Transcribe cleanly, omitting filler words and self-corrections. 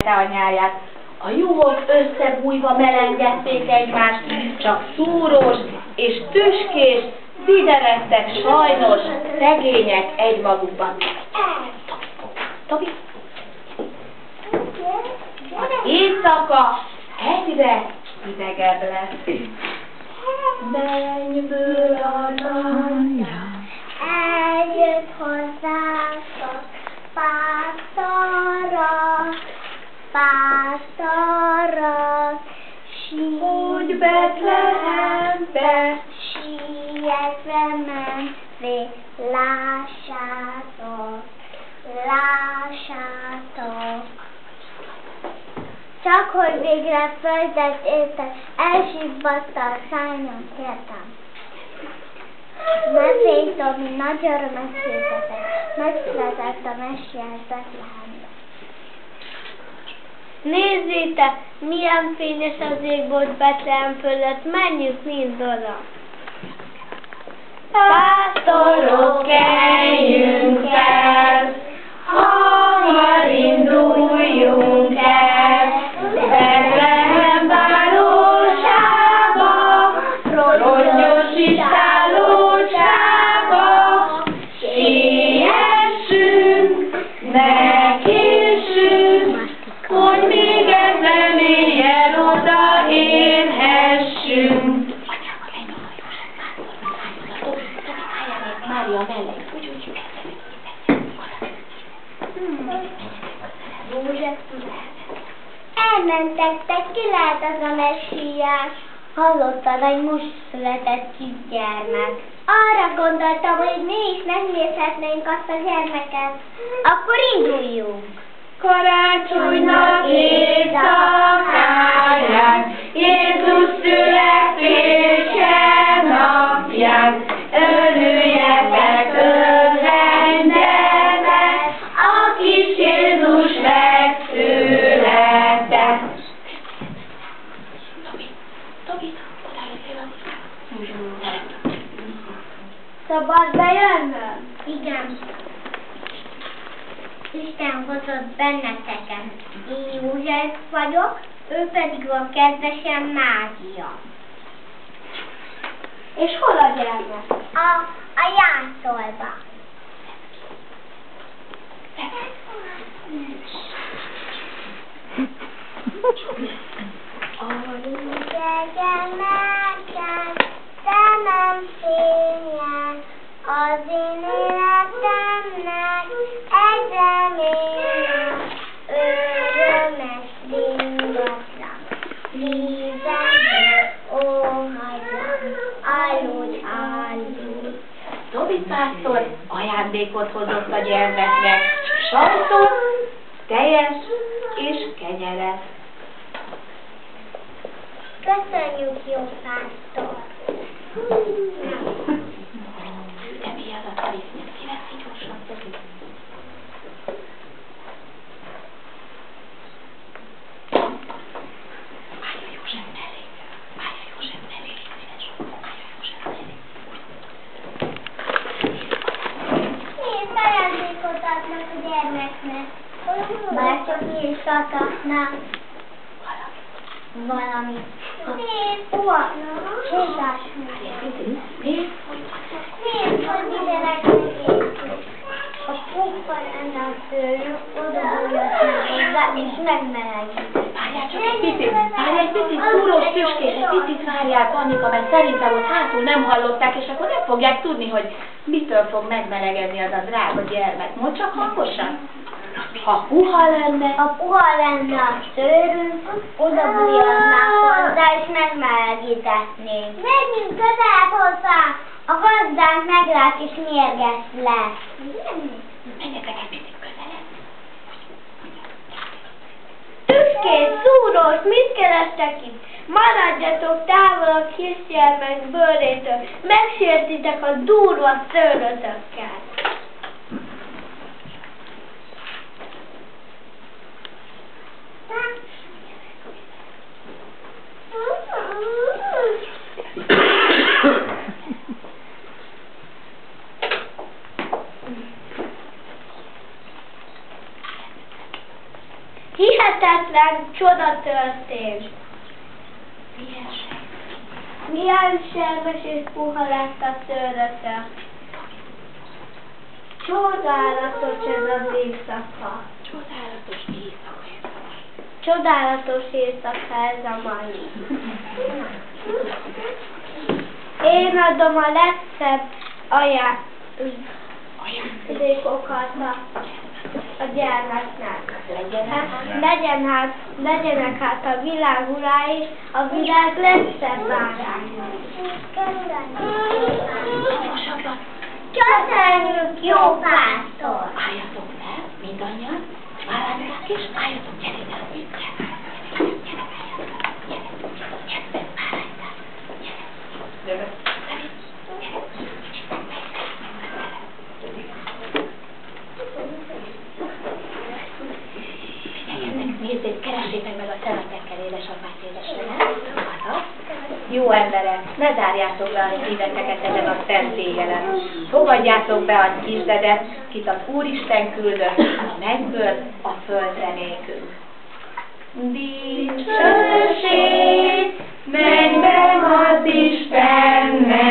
felelte a nyáját. A juhok összebújva melengedték egymást, csak szúrós és tüskés, viderettek sajnos szegények egymagukban. Tobi! Éjszaka egyre idegebb lesz. Mennyből a napja eljött hozzátok, pásztorok, úgy Betlehembe, sietve mentvén, lássátok. Csak hogy végre földet értek, elsívvatta a szányom, kértem. Ne félj, Tomi, nagy örömet szültetek, megszületett a Messiás Betlehembe. Nézzétek, milyen fényes az égbolt Betlehem fölött, menjünk mind oda. Pásztorok, keljünk fel, hamar induljunk el, Betlehem várossába, rongyos istállósába, siessünk, ne késünk, hogy még ez nem éljen, oda érhessünk. Mária mellett, úgy. Elmentek, ki lehet az a Messiás? Hallottad, hogy most született kisgyermek. Arra gondoltam, hogy mi is megnézhetnénk azt a gyermeket. Akkor induljunk. Karácsonynak éjszakáján, Jézus születése napján, örüljetek örvendemet, a kis Jézus megszületett. Tobi, Szabad bejönnöm? Igen. Isten hozott benneteket. Én József vagyok, ő pedig a kedvesem Mária. És hol a gyermek? A jászolba. Szemem fényen, az én életemnek egy reménye, örömes ringatlan, szívembe óhagylam, aludj. Tobi pásztor ajándékot hozott a gyermeknek, sajtot, tejet és kenyeret. Köszönjük, jó pásztor! De mi az a talisznya? Kiveszi gyorsan, Tobi. Mária József mellé. Mária József mellé. Mária József mellé. Miért ajándékot adnak a gyermeknek? Már csak éjszakaknak. Valami. Miért? Sétás. Miért? Miért, hogy ide legyenek? A pukka lenne a szőlő, oda bújhatnak hozzá, és megmelegítik. Várjál csak egy picit, szúrós tüskés, egy picit várjál, Annika, mert szerintem ott hátul nem hallották, és akkor nem fogják tudni, hogy mitől fog megmelegedni az a drága gyermek. Mondd csak hangosan. Ha puha lenne A szőrünk, oda bújhatnánk hozzá, és megmelegítetnénk. Menjünk közel hozzá! A gazdánk meglát, és mérges lesz. menjetek egy picit közelebb. Tüskés, szúrós, mit kerestek itt? Maradjatok távol a kisgyermek bőrétől, megsértitek a durva szőrötökkel. Hihetetlen! hihetetlen csoda történt. Milyen sermes és puha lett a szőröse. Csodálatos ez az éjszaka. Csodálatos éjszaka. Csodálatos éjszaka ez a mai. Én adom a legszebb ajándékokat a gyermeknek. Legyenek hát a világ urái, a világ legszebb árái. Köszönjük, jó pásztor! Álljatok fel, mindannyian, vállálják és álljatok, gyere, nézzék, keressétek meg a szeretekkel édesapát, édesanyát. Jó emberek, ne zárjátok le a szíveteket ezen a szent éjjelen. Fogadjátok be az Istedet, kit az Úristen küldött a mennyből a földre nékünk. Dicsőség mennyben az Istennek,